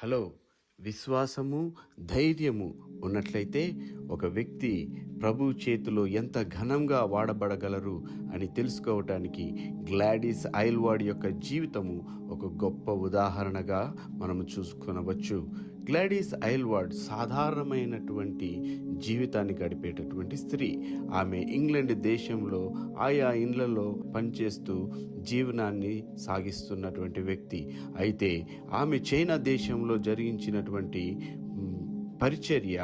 Hello. విశ్వాసము, ధైర్యము ఉన్నట్లయితే ఒక వ్యక్తి ప్రభు చేతిలో ఎంత ఘనంగా వాడబడగలరు అని తెలుసుకోవటానికి గ్లాడిస్ ఐల్వాడ్ యొక్క జీవితము ఒక గొప్ప ఉదాహరణగా మనము చూసుకొనవచ్చు. గ్లాడిస్ ఐల్వాడ్ సాధారణమైనటువంటి జీవితాన్ని గడిపేటటువంటి స్త్రీ. ఆమె ఇంగ్లాండ్ దేశంలో ఆయా ఇండ్లలో పనిచేస్తూ జీవనాన్ని సాగిస్తున్నటువంటి వ్యక్తి. అయితే ఆమె చైనా దేశంలో జరిగించినటువంటి పరిచర్య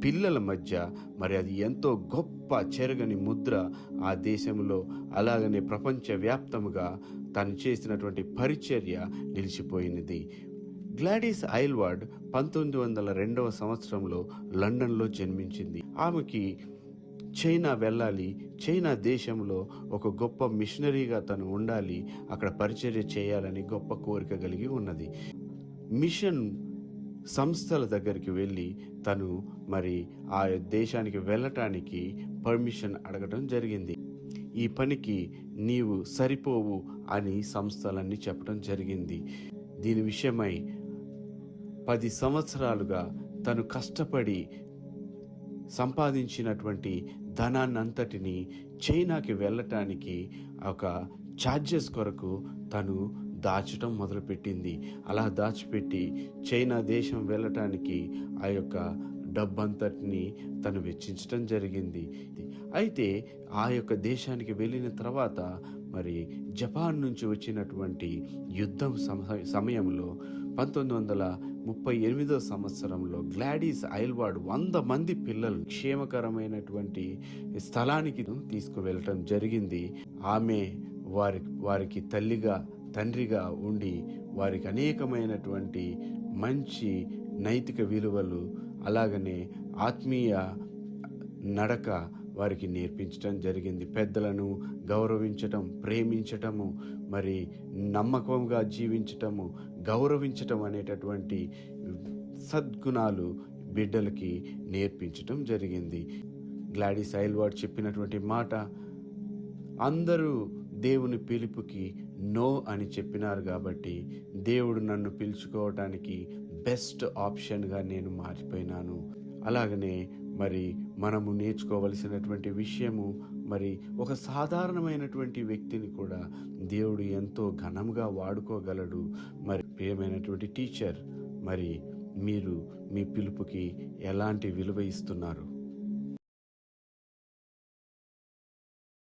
పిల్లల మధ్య అది ఎంతో గొప్ప చెరగని ముద్ర ఆ దేశంలో, అలాగనే ప్రపంచవ్యాప్తముగా తను చేసినటువంటి పరిచర్య నిలిచిపోయినది. గ్లాడిస్ ఐల్వాడ్ 1902 సంవత్సరంలో లండన్లో జన్మించింది. ఆమెకి చైనా వెళ్ళాలి, చైనా దేశంలో ఒక గొప్ప మిషనరీగా తను ఉండాలి, అక్కడ పరిచర్య చేయాలని గొప్ప కోరిక కలిగి ఉన్నది. మిషన్ సంస్థల దగ్గరికి వెళ్ళి తను ఆ దేశానికి వెళ్ళటానికి పర్మిషన్ అడగడం జరిగింది. ఈ పనికి నీవు సరిపోవు అని సంస్థలన్నీ చెప్పడం జరిగింది. దీని విషయమై 10 సంవత్సరాలుగా తను కష్టపడి సంపాదించినటువంటి ధనాన్నంతటిని చైనాకి వెళ్ళటానికి ఒక ఛార్జెస్ కొరకు తను దాచటం మొదలుపెట్టింది. అలా దాచిపెట్టి చైనా దేశం వెళ్ళటానికి ఆ యొక్క డబ్బంతటిని తను వెచ్చించడం జరిగింది. అయితే ఆ యొక్క దేశానికి వెళ్ళిన తర్వాత జపాన్ నుంచి వచ్చినటువంటి యుద్ధం సమయంలో 1938 సంవత్సరంలో గ్లాడిస్ ఐల్వాడ్ 100 మంది పిల్లలు క్షేమకరమైనటువంటి స్థలానికి తీసుకువెళ్ళటం జరిగింది. ఆమె వారికి తల్లిగా తండ్రిగా ఉండి వారికి అనేకమైనటువంటి మంచి నైతిక విలువలు, అలాగనే ఆత్మీయ నడక వారికి నేర్పించటం జరిగింది. పెద్దలను గౌరవించటం, ప్రేమించటము, నమ్మకంగా జీవించటము, గౌరవించటం అనేటటువంటి సద్గుణాలు బిడ్డలకి నేర్పించటం జరిగింది. గ్లాడిస్ ఐల్వాడ్ చెప్పినటువంటి మాట, అందరూ దేవుని పిలుపుకి నో అని చెప్పినారు కాబట్టి దేవుడు నన్ను పిలుచుకోవటానికి బెస్ట్ ఆప్షన్గా నేను మారిపోయినాను. అలాగనే మనము నేర్చుకోవలసినటువంటి విషయము, ఒక సాధారణమైనటువంటి వ్యక్తిని కూడా దేవుడు ఎంతో ఘనంగా వాడుకోగలడు. ప్రియమైనటువంటి టీచర్, మీరు మీ పిలుపుకి ఎలాంటి విలువ ఇస్తున్నారు?